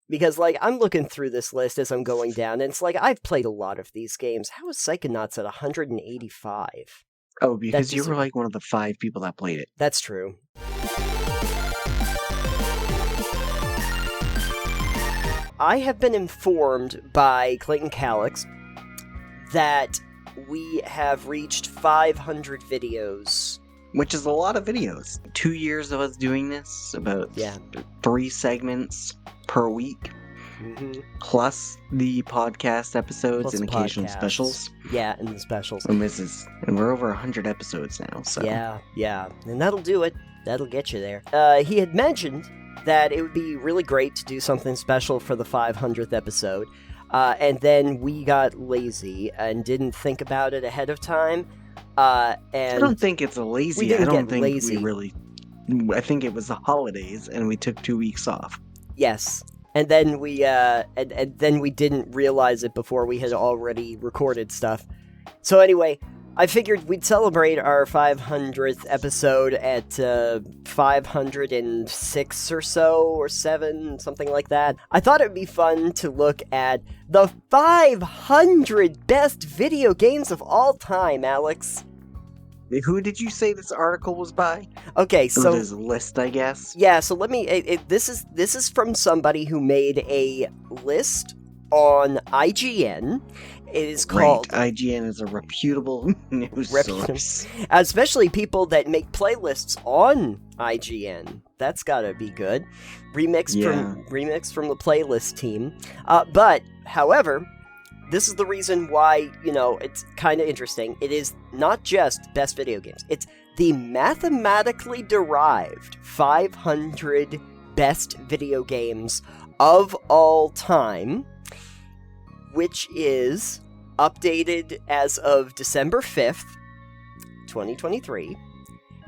Because, like, I'm looking through this list as I'm going down, and it's like, I've played a lot of these games. How is Psychonauts at 185? Oh, because you were like one of the 5 people that played it. That's true. I have been informed by Clayton Calix that we have reached 500 videos. Which is a lot of videos. 2 years of us doing this, about 3 segments per week, plus the podcast episodes and occasional specials. Yeah, and the specials. And we're over 100 episodes now, so... Yeah, and that'll do it. That'll get you there. He had mentioned that it would be really great to do something special for the 500th episode, and then we got lazy and didn't think about it ahead of time. And I don't think it's lazy. I don't think lazy. I think it was the holidays, and we took 2 weeks off. Yes, and then we and then we didn't realize it before we had already recorded stuff. So anyway, I figured we'd celebrate our 500th episode at 506 or so, or 7, something like that. I thought it would be fun to look at the 500 best video games of all time, Alex. Who did you say this article was by? Okay, so there's a list, I guess. Yeah, so let me. This is from somebody who made a list on IGN. It is called... IGN is a reputable news source. Especially people that make playlists on IGN. That's gotta be good. Remix from the playlist team. But, however, this is the reason why, it's kind of interesting. It is not just best video games. It's the mathematically derived 500 best video games of all time, which is updated as of December 5th, 2023,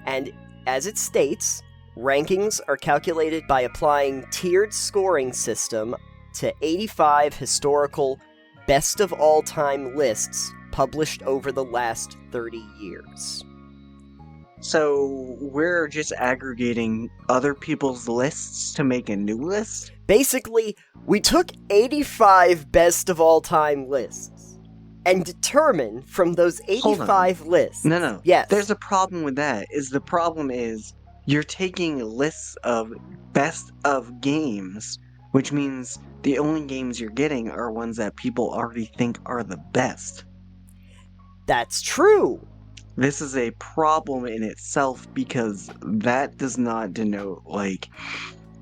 and as it states, rankings are calculated by applying tiered scoring system to 85 historical best-of-all-time lists published over the last 30 years. So, we're just aggregating other people's lists to make a new list? Basically, we took 85 best-of-all-time lists and determined from those 85 lists... No. Yes. There's a problem with that. The problem is, you're taking lists of best of games, which means the only games you're getting are ones that people already think are the best. That's true! This is a problem in itself because that does not denote,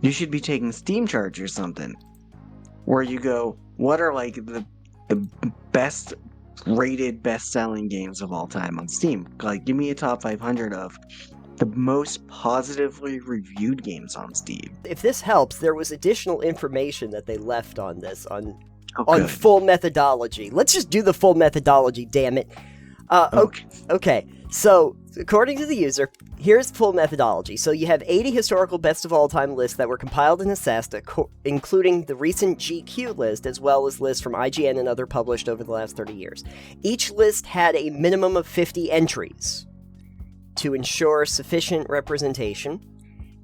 you should be taking Steam Charts or something, where you go, what are, the best rated, best-selling games of all time on Steam? Give me a top 500 of the most positively reviewed games on Steam. If this helps, there was additional information that they left on this, on full methodology. Let's just do the full methodology, damn it. Okay, so according to the user, here's full methodology. So you have 80 historical best-of-all-time lists that were compiled and assessed, including the recent GQ list, as well as lists from IGN and other published over the last 30 years. Each list had a minimum of 50 entries. To ensure sufficient representation,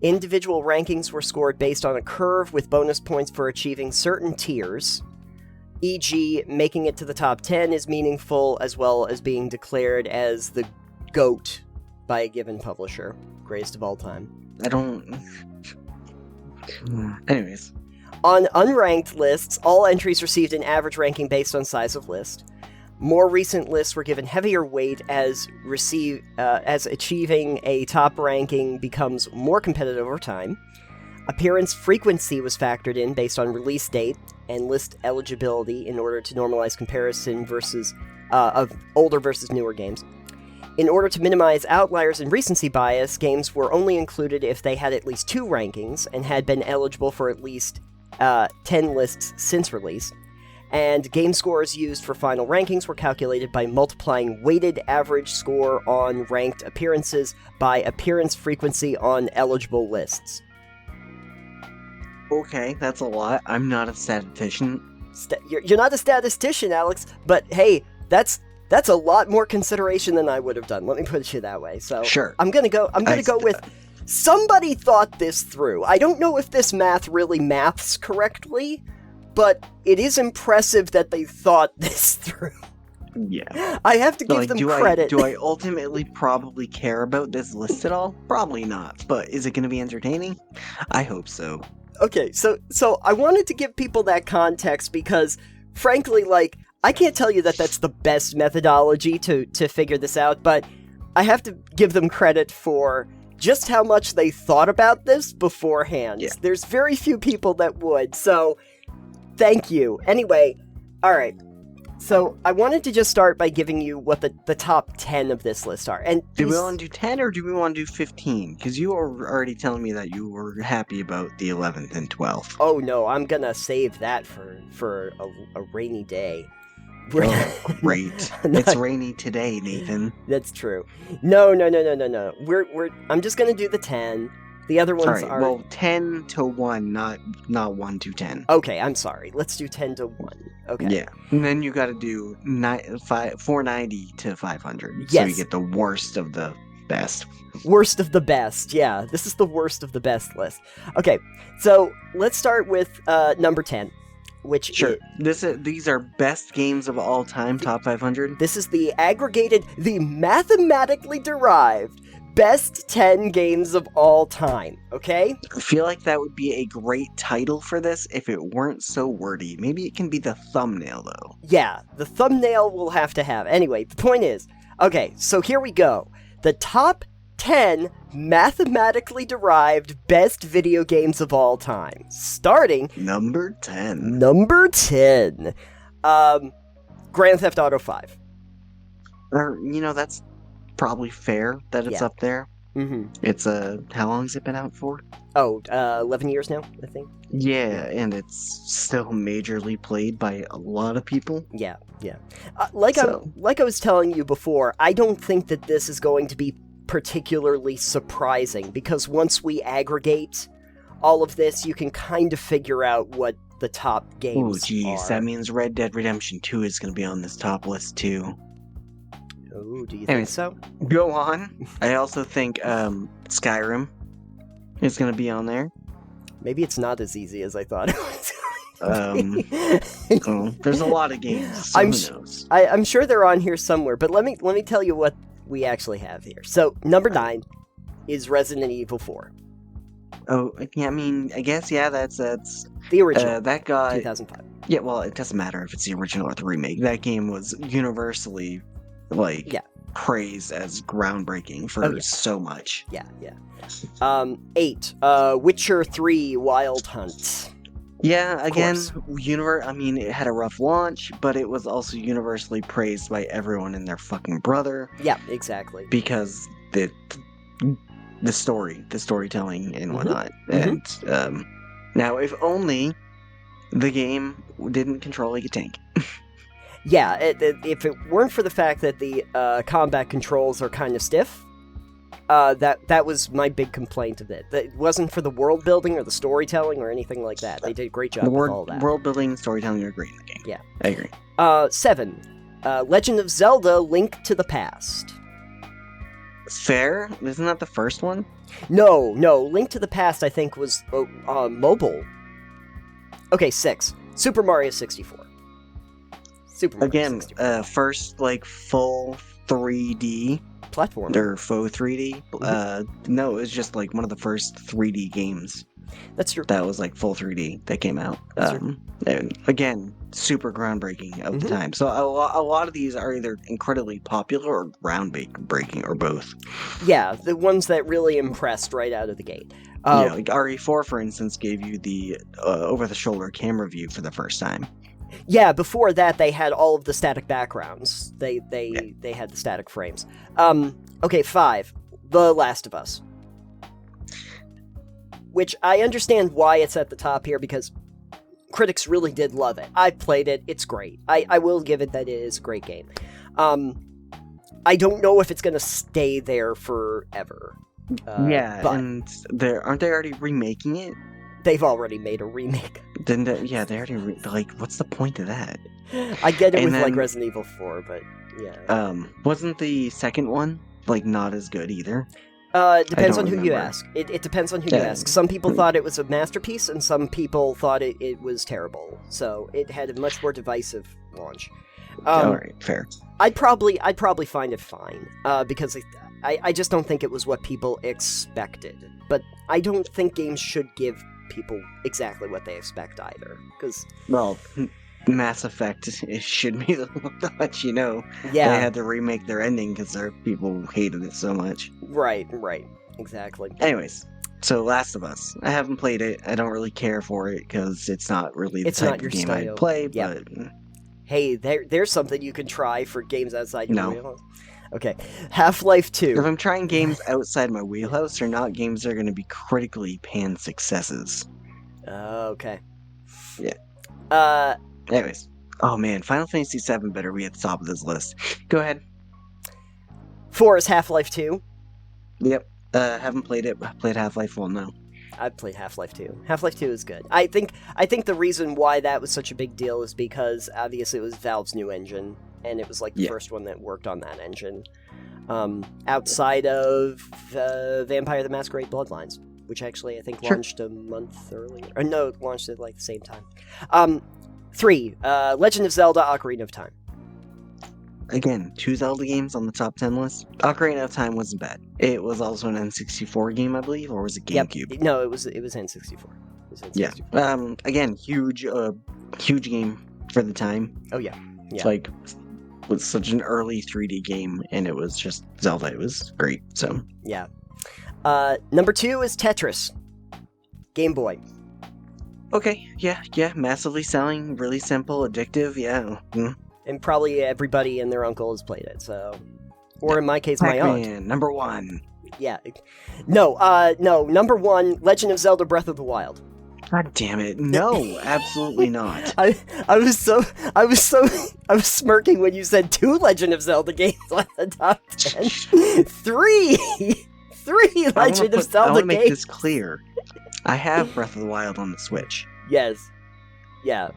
individual rankings were scored based on a curve with bonus points for achieving certain tiers. E.g., making it to the top 10 is meaningful, as well as being declared as the GOAT by a given publisher. Greatest of all time. Anyways. On unranked lists, all entries received an average ranking based on size of list. More recent lists were given heavier weight as achieving a top ranking becomes more competitive over time. Appearance frequency was factored in based on release date and list eligibility in order to normalize comparison of older versus newer games. In order to minimize outliers and recency bias, games were only included if they had at least 2 rankings and had been eligible for at least 10 lists since release. And game scores used for final rankings were calculated by multiplying weighted average score on ranked appearances by appearance frequency on eligible lists. Okay, that's a lot. I'm not a statistician. You're not a statistician, Alex, but hey, that's a lot more consideration than I would have done. Let me put it that way. So sure. I'm gonna go with somebody thought this through. I don't know if this math really maths correctly, but it is impressive that they thought this through. Yeah. I have to give them credit. Do I ultimately probably care about this list at all? Probably not. But is it going to be entertaining? I hope so. Okay, so I wanted to give people that context because, frankly, like, I can't tell you that that's the best methodology to figure this out, but I have to give them credit for just how much they thought about this beforehand. Yeah. There's very few people that would, so thank you. Anyway, alright. So, I wanted to just start by giving you what the top 10 of this list are. And do we want to do 10 or do we want to do 15? Because you were already telling me that you were happy about the 11th and 12th. Oh no, I'm gonna save that for a rainy day. Oh, great. It's rainy today, Nathan. That's true. No. I'm just gonna do the 10. The other ones are... Well, 10 to 1, not 1 to 10. Okay, I'm sorry. Let's do 10 to 1. Okay. Yeah. And then you gotta do 490 to 500. Yes. So you get the worst of the best. Worst of the best, yeah. This is the worst of the best list. Okay, so let's start with number 10, which Sure. These are best games of all time, top 500. This is the mathematically derived best 10 games of all time, okay? I feel like that would be a great title for this if it weren't so wordy. Maybe it can be the thumbnail, though. Yeah, the thumbnail we'll have to have. Anyway, the point is, okay, so here we go. The top 10 mathematically derived best video games of all time. Starting... Number 10. Number 10. Grand Theft Auto 5. That's probably fair that it's up there. Mm-hmm. It's how long has it been out for? 11 years now, I think. Yeah, and it's still majorly played by a lot of people. Yeah. Like I was telling you before, I don't think that this is going to be particularly surprising, because once we aggregate all of this, you can kind of figure out what the top games are. That means Red Dead Redemption 2 is going to be on this top list too. Oh, do you think so? Go on. I also think Skyrim is going to be on there. Maybe it's not as easy as I thought it was. There's a lot of games. So who knows? I'm sure they're on here somewhere, but let me tell you what we actually have here. So, number 9 is Resident Evil 4. Oh, yeah, I guess, yeah, that's the original. That guy... 2005. Yeah, well, it doesn't matter if it's the original or the remake. That game was universally... praised as groundbreaking for so much. Yeah. 8, Witcher 3 Wild Hunt. Yeah, again, it had a rough launch, but it was also universally praised by everyone and their fucking brother. Yeah, exactly. Because the storytelling and whatnot. Mm-hmm. And now, if only the game didn't control like a tank. Yeah, if it weren't for the fact that the combat controls are kind of stiff, that was my big complaint of it. That it wasn't for the world building or the storytelling or anything like that. They did a great job with all that. World building and storytelling are great in the game. Yeah. I agree. 7, Legend of Zelda: Link to the Past. Fair? Isn't that the first one? No, Link to the Past I think was mobile. Okay, 6, Super Mario 64. Again, first full 3D platform. Or faux 3D. No, it was just one of the first 3D games. That's true. That was full 3D that came out. And again, super groundbreaking of the time. So a lot of these are either incredibly popular or groundbreaking or both. Yeah, the ones that really impressed right out of the gate. RE4, for instance, gave you the over-the-shoulder camera view for the first time. Yeah, before that they had all of the static backgrounds. They had the static frames. Okay, 5, The Last of Us. Which I understand why it's at the top here, because critics really did love it. I've played it, it's great. I will give it that it is a great game. I don't know if it's gonna stay there forever. And aren't they already remaking it? They've already made a remake. They already what's the point of that? I get it with Resident Evil 4, but yeah. Wasn't the second one not as good either? Depends on don't who you remember. ask. It depends on who you ask. Some people thought it was a masterpiece, and some people thought it was terrible. So it had a much more divisive launch. Alright, fair. I'd probably find it fine, because I just don't think it was what people expected. But I don't think games should give people exactly what they expect either, because... Well, Mass Effect, it should be the one to let you know. Yeah. They had to remake their ending because their people hated it so much. Right, exactly. Anyways, so Last of Us. I haven't played it. I don't really care for it because it's not really the It's type not of your game style. I'd play, Yep. but... Hey, there's something you can try for games outside your No. wheelhouse. Okay, Half-Life 2. If I'm trying games outside my wheelhouse, they're not games that are going to be critically panned successes. Okay. Yeah. Anyways. Oh man, Final Fantasy VII better be at the top of this list. Go ahead. 4 is Half-Life 2. Yep. Haven't played it. Played Half-Life 1 though. I've played Half-Life 2. Half-Life 2 is good. I think the reason why that was such a big deal is because obviously it was Valve's new engine, and it was like the first one that worked on that engine. Outside of Vampire the Masquerade Bloodlines, which actually I think launched a month earlier. Or no, it launched at like the same time. 3, Legend of Zelda Ocarina of Time. Again, 2 Zelda games on the top 10 list. Ocarina of Time wasn't bad. It was also an N64 game, I believe, or was it GameCube? Yep. No, it was N64. It was N64. Yeah. Again, huge game for the time. Oh yeah. It's like was such an early 3D game, and it was just Zelda. It was great. So yeah. Number 2 is Tetris. Game Boy. Okay, yeah, massively selling, really simple, addictive, yeah. And probably everybody and their uncle has played it, so... Or in my case, my Pac-Man, aunt. number 1. Yeah. No, number 1, Legend of Zelda Breath of the Wild. God damn it, no, absolutely not. I was smirking when you said 2 Legend of Zelda games on the top 10. 3 Legend of Zelda I want to make games. this clear. I have Breath of the Wild on the Switch. Yes. Yeah.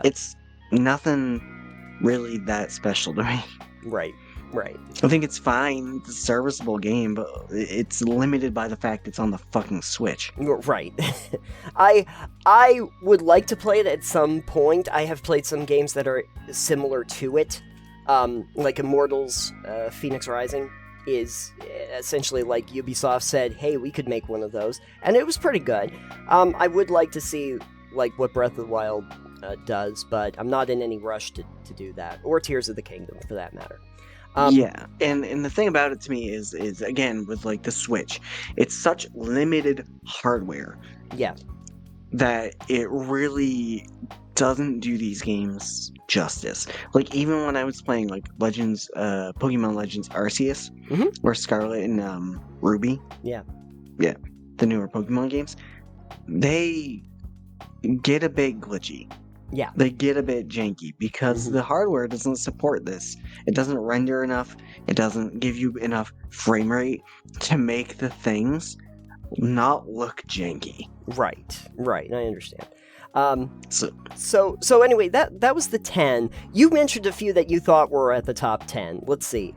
It's nothing really that special to me. Right. I think it's fine. It's a serviceable game, but it's limited by the fact it's on the fucking Switch. Right. I would like to play it at some point. I have played some games that are similar to it. Like Immortals Phoenix Rising is essentially like Ubisoft said, hey, we could make one of those. And it was pretty good. I would like to see like what Breath of the Wild does, but I'm not in any rush to do that. Or Tears of the Kingdom, for that matter. Yeah, and the thing about it to me is again, with like the Switch, it's such limited hardware. Yeah. That it really doesn't do these games justice. Like, even when I was playing like Pokemon Legends Arceus, or Scarlet and Ruby. Yeah, the newer Pokemon games, they get a bit glitchy. Yeah. They get a bit janky because the hardware doesn't support this. It doesn't render enough. It doesn't give you enough frame rate to make the things not look janky. Right. I understand. So anyway, that was the 10. You mentioned a few that you thought were at the top 10. Let's see.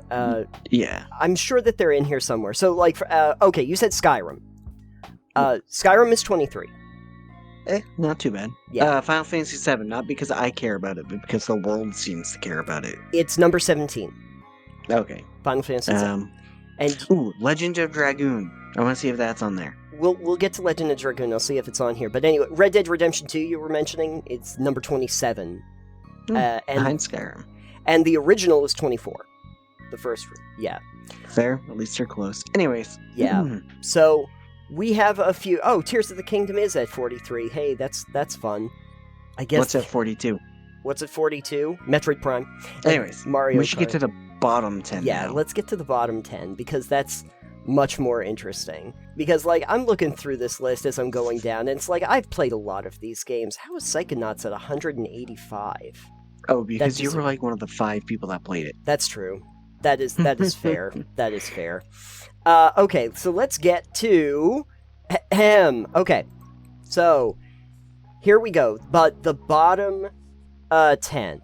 Yeah. I'm sure that they're in here somewhere. So, like, okay, you said Skyrim. Skyrim is 23. Not too bad. Yeah. Final Fantasy VII, not because I care about it, but because the world seems to care about it. It's number 17. Okay. Final Fantasy VII. And Legend of Dragoon. I want to see if that's on there. We'll get to Legend of Dragoon. I'll see if it's on here. But anyway, Red Dead Redemption 2 you were mentioning, it's number 27. Behind Skyrim. And the original is 24. The first, yeah. Fair. At least they're close. Anyways. Yeah. So we have a few. Oh, Tears of the Kingdom is at 43. Hey, that's fun. I guess. What's at 42? What's at 42? Metroid Prime. Anyways, Mario. We should get to the bottom 10. Yeah, now. let's get to the bottom 10 because that's much more interesting. Because, like, I'm looking through this list as I'm going down, and it's like, I've played a lot of these games. How is Psychonauts at 185? Oh, because you were like one of the 5 people that played it. That's true. That is fair. That is fair. Okay, so let's get to... Okay, so here we go. But the bottom 10.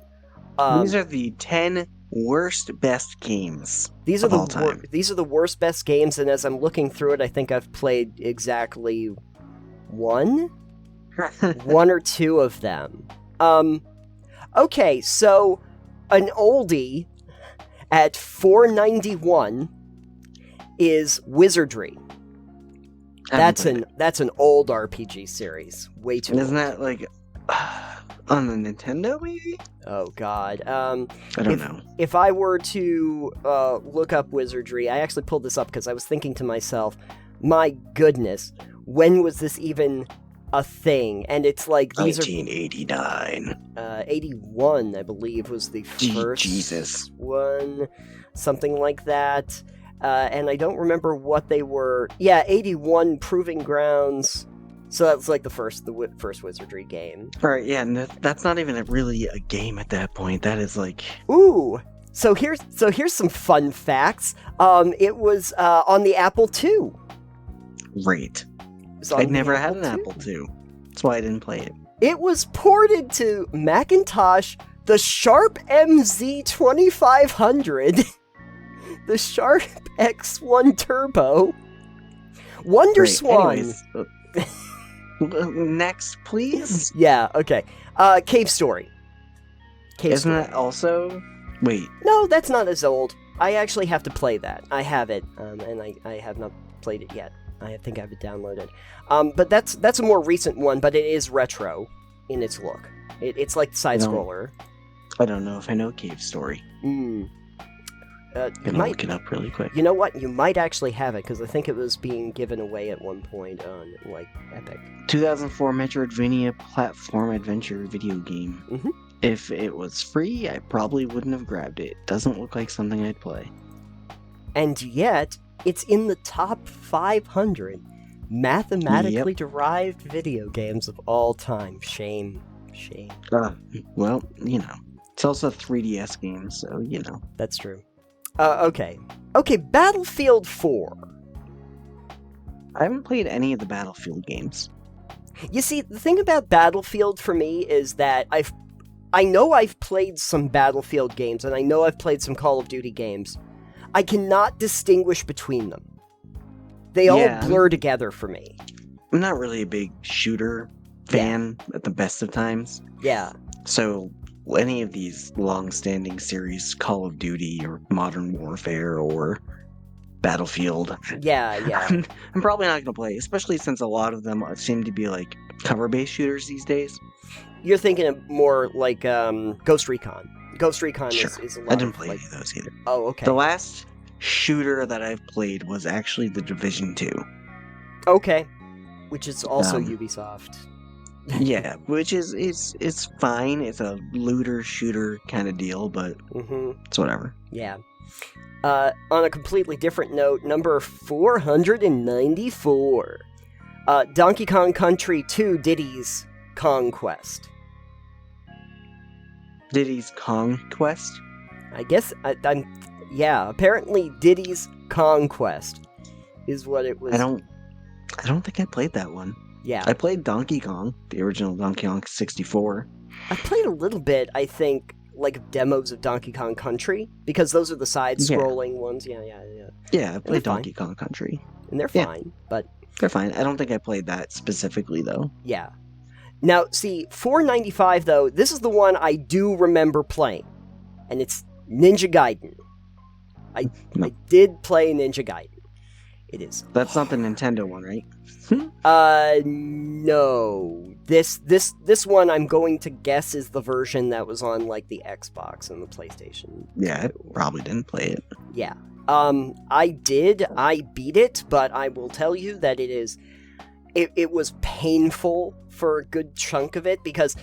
These are the 10 worst best games These are of all time. These are the worst best games, and as I'm looking through it, I think I've played exactly one or two of them. Okay, so an oldie at 491 is Wizardry. That's an old RPG series. Way too Isn't old. that like on the Nintendo maybe? Oh god. I don't know. If I were to look up Wizardry, I actually pulled this up because I was thinking to myself, my goodness, when was this even a thing? And it's like these 1989. 81, I believe, was the first Jesus. one, something like that. And I don't remember what they were. Yeah, 81 Proving Grounds. So that's like the first Wizardry game. Alright, yeah, and that's not even really a game at that point. That is like... Ooh! So here's some fun facts. It was on the Apple II. Great. I'd never had an Apple II. That's why I didn't play it. It was ported to Macintosh, the Sharp MZ2500, the Sharp X1 Turbo, Wonder Swan. Anyways, next, please. Yeah, okay. Cave Story. Isn't that also... Wait. No, that's not as old. I actually have to play that. I have it, and I have not played it yet. I think I have it downloaded. But that's a more recent one, but it is retro in its look. It's like side-scroller. I don't know if I know Cave Story. I'm gonna look it up really quick. You know what? You might actually have it, because I think it was being given away at one point on, like, Epic. 2004 Metroidvania platform adventure video game. Mm-hmm. If it was free, I probably wouldn't have grabbed it. Doesn't look like something I'd play. And yet, it's in the top 500 mathematically derived video games of all time. Shame. Well, you know. It's also a 3DS game, so, you know. That's true. Okay, Battlefield 4. I haven't played any of the Battlefield games. You see, the thing about Battlefield for me is that I know I've played some Battlefield games, and I know I've played some Call of Duty games. I cannot distinguish between them. They all blur together for me. I'm not really a big shooter fan at the best of times. Yeah. So any of these long-standing series, Call of Duty or Modern Warfare or Battlefield, yeah. I'm probably not going to play, especially since a lot of them seem to be like cover-based shooters these days. You're thinking of more like Ghost Recon. Ghost Recon is a lot. I didn't play any of those either. Oh, okay. The last shooter that I've played was actually The Division 2. Okay. Which is also Ubisoft. Yeah, which is it's fine. It's a looter shooter kind of deal, but it's whatever. Yeah. On a completely different note, number 494. Donkey Kong Country 2 Diddy's Kong Quest. Diddy's Kong Quest? I guess yeah, apparently Diddy's Conquest is what it was. I don't think I played that one. Yeah. I played Donkey Kong, the original Donkey Kong 64. I played a little bit, I think, like demos of Donkey Kong Country, because those are the side-scrolling ones. Yeah. Yeah, I played Donkey Kong Country. And they're fine, but... They're fine. I don't think I played that specifically, though. Yeah. Now, see, 495, though, this is the one I do remember playing. And it's Ninja Gaiden. I did play Ninja Gaiden. It is. That's not the Nintendo one, right? No. This one I'm going to guess is the version that was on, like, the Xbox and the PlayStation. Yeah, I probably didn't play it. Yeah. I beat it, but I will tell you that it was painful for a good chunk of it, because,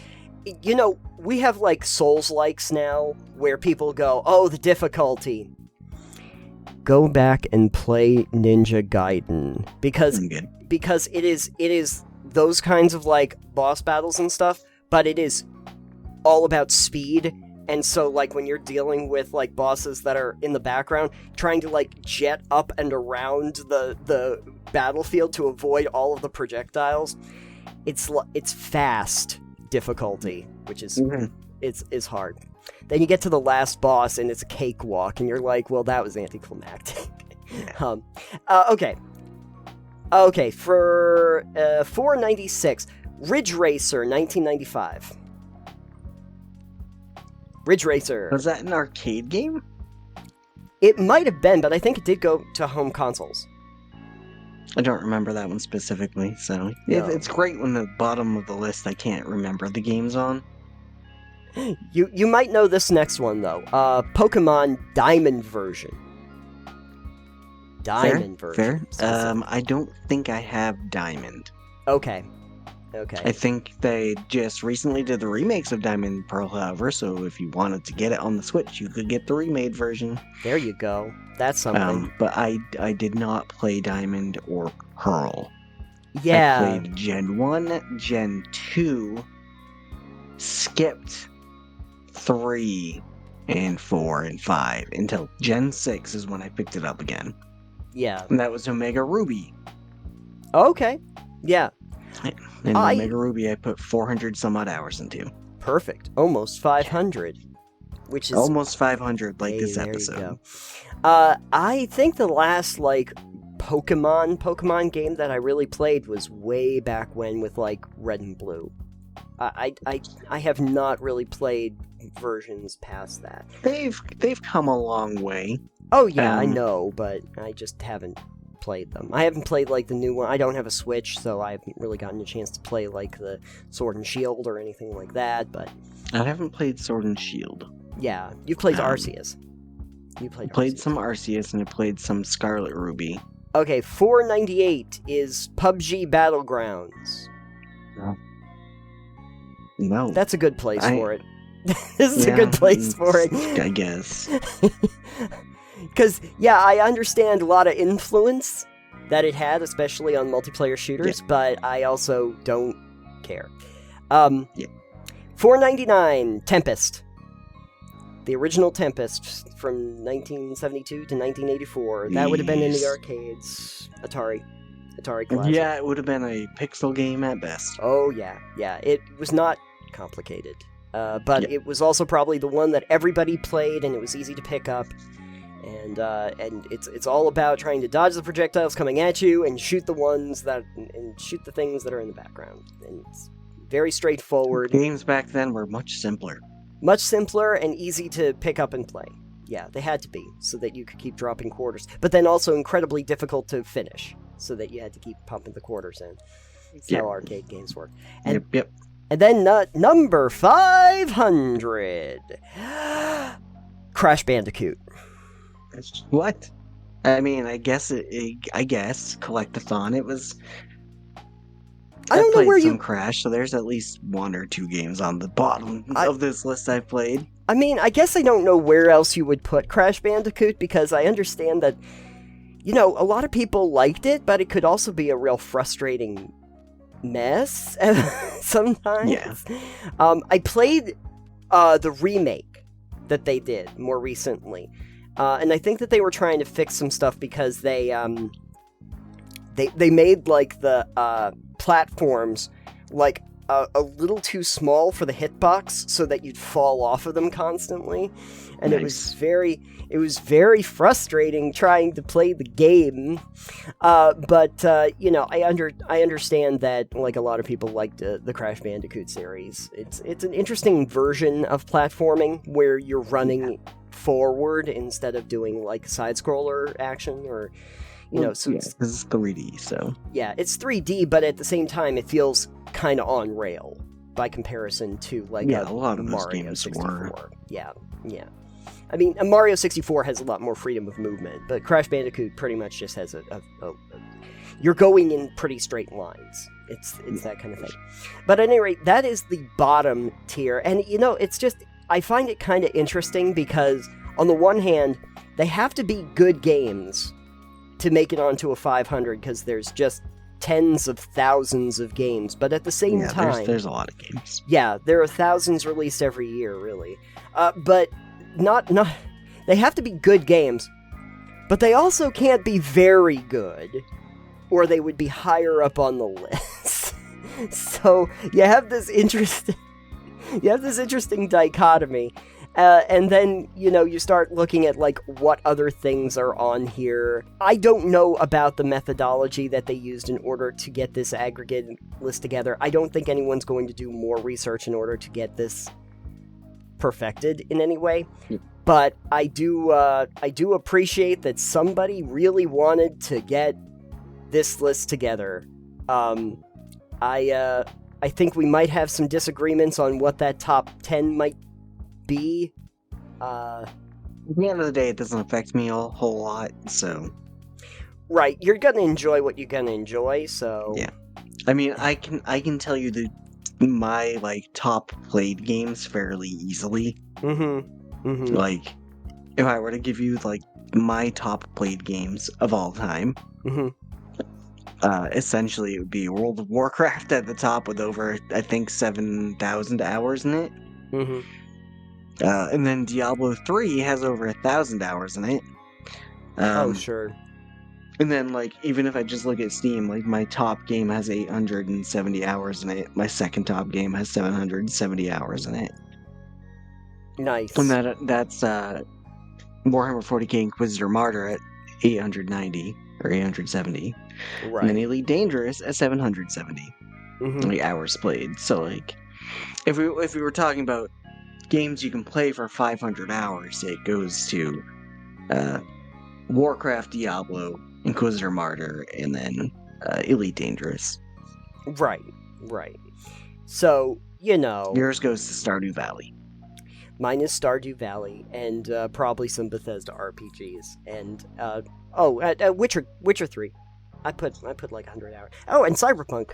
you know, we have, like, Souls-likes now, where people go, oh, the difficulty. Go back and play Ninja Gaiden, because it is those kinds of, like, boss battles and stuff, but it is all about speed. And so, like, when you're dealing with, like, bosses that are in the background, trying to, like, jet up and around the battlefield to avoid all of the projectiles, it's fast difficulty, which is it's hard. Then you get to the last boss, and it's a cakewalk, and you're like, well, that was anticlimactic. Okay. Okay, for $4.96, Ridge Racer, 1995. Ridge Racer. Was that an arcade game? It might have been, but I think it did go to home consoles. I don't remember that one specifically, so... No. It's great when the bottom of the list I can't remember the games on. You might know this next one, though. Pokemon Diamond version. Diamond version. Fair. I don't think I have Diamond. Okay. I think they just recently did the remakes of Diamond and Pearl, however, so if you wanted to get it on the Switch, you could get the remade version. There you go. That's something. But I did not play Diamond or Pearl. Yeah. I played Gen 1, Gen 2, skipped 3 and 4 and 5 until Gen 6 is when I picked it up again. Yeah. And that was Omega Ruby. Okay. Yeah. And Omega Ruby I put 400 some odd hours into. Perfect. Almost 500. Which is... Almost 500 like this there episode. You go. I think the last, Pokemon game that I really played was way back when with, Red and Blue. I have not really played versions past that. They've come a long way. Oh yeah, I know, but I just haven't played them. I haven't played the new one. I don't have a Switch, so I haven't really gotten a chance to play the Sword and Shield or anything like that, but I haven't played Sword and Shield. Yeah, you've played Arceus. You played some Arceus and I played some Scarlet Ruby. Okay, $4.98 is PUBG Battlegrounds. No. That's a good place for it. This is a good place for it. I guess. Because, I understand a lot of influence that it had, especially on multiplayer shooters, but I also don't care. $4.99, Tempest. The original Tempest from 1972 to 1984. That would have been in the arcades. Atari Classic. Yeah, it would have been a pixel game at best. Oh, yeah. It was not complicated. But it was also probably the one that everybody played, and it was easy to pick up. And it's all about trying to dodge the projectiles coming at you and shoot the shoot the things that are in the background. And it's very straightforward. Games back then were much simpler. Much simpler and easy to pick up and play. Yeah, they had to be, so that you could keep dropping quarters. But then also incredibly difficult to finish, so that you had to keep pumping the quarters in. That's how arcade games work. And, Yep. And then number 500. Crash Bandicoot. What? I mean, I guess Collectathon. It was. I don't know where you Crash, so there's at least 1 or 2 games on the bottom of this list I've played. I mean, I guess I don't know where else you would put Crash Bandicoot, because I understand that, a lot of people liked it, but it could also be a real frustrating mess sometimes. Yeah. I played the remake that they did more recently, and I think that they were trying to fix some stuff because they made the platforms a little too small for the hitbox, so that you'd fall off of them constantly, and nice. it was very frustrating trying to play the game. But I understand that a lot of people liked the Crash Bandicoot series. It's an interesting version of platforming where you're running forward instead of doing side scroller action or. So it's 3D, so... Yeah, it's 3D, but at the same time, it feels kind of on rail by comparison to, a lot of those Mario games 64. were. Yeah. I mean, Mario 64 has a lot more freedom of movement, but Crash Bandicoot pretty much just has you're going in pretty straight lines. It's that kind of thing. But at any rate, that is the bottom tier, and, it's just... I find it kind of interesting because, on the one hand, they have to be good games to make it onto a 500, because there's just tens of thousands of games, but at the same time... there's a lot of games. Yeah, there are thousands released every year, really. But not... They have to be good games, but they also can't be very good, or they would be higher up on the list. So, you have this interesting dichotomy, And then, you start looking at, like, what other things are on here. I don't know about the methodology that they used in order to get this aggregated list together. I don't think anyone's going to do more research in order to get this perfected in any way. But I do appreciate that somebody really wanted to get this list together. I think we might have some disagreements on what that top 10 might be. At the end of the day, it doesn't affect me a whole lot, so... Right, you're gonna enjoy what you're gonna enjoy, so... Yeah. I mean, I can tell you my, like, top played games fairly easily. Like, if I were to give you, like, my top played games of all time, essentially it would be World of Warcraft at the top with over, I think, 7,000 hours in it. And then Diablo 3 has over 1,000 hours in it. Oh, sure. And then, like, even if I just look at Steam, like, my top game has 870 hours in it. My second top game has 770 hours in it. Nice. And that's Warhammer 40k Inquisitor Martyr at 890 or 870. Right. And then Elite Dangerous at 770 like, hours played. So, like, if we were talking about games you can play for 500 hours, it goes to Warcraft, Diablo, Inquisitor Martyr, and then Elite Dangerous. Right. So, yours goes to Stardew Valley. Mine is Stardew Valley, and probably some Bethesda RPGs, and Witcher 3. I put like 100 hours. Oh, and Cyberpunk.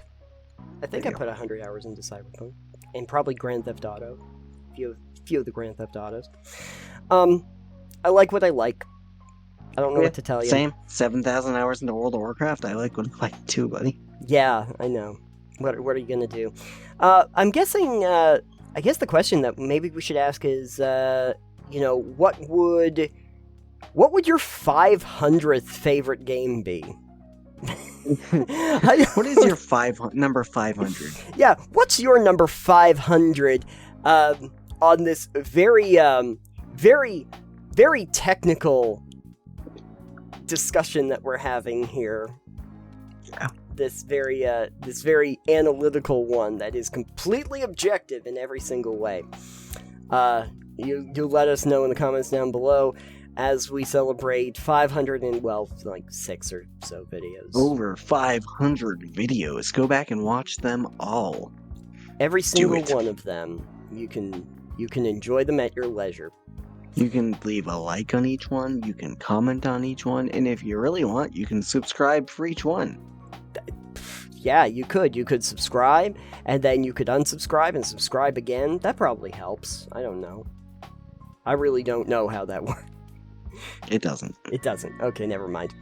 I think I put 100 hours into Cyberpunk, and probably Grand Theft Auto. Few of the Grand Theft Autos. I like what I like. I don't know what to tell you. Same. 7,000 hours into World of Warcraft. I like what I like too, buddy. Yeah, I know. What are you gonna do? I'm guessing. I guess the question that maybe we should ask is, what would your 500th favorite game be? What is your number 500? Yeah, what's your number 500 on this very, very, very technical discussion that we're having here? Yeah. This very analytical one that is completely objective in every single way. You let us know in the comments down below as we celebrate 6 or so videos. Over 500 videos. Go back and watch them all. Every single one of them. You can enjoy them at your leisure. You can leave a like on each one. You can comment on each one, and if you really want, you can subscribe for each one. Yeah, you could. You could subscribe, and then you could unsubscribe and subscribe again. That probably helps. I don't know. I really don't know how that works. It doesn't. It doesn't. Okay, never mind.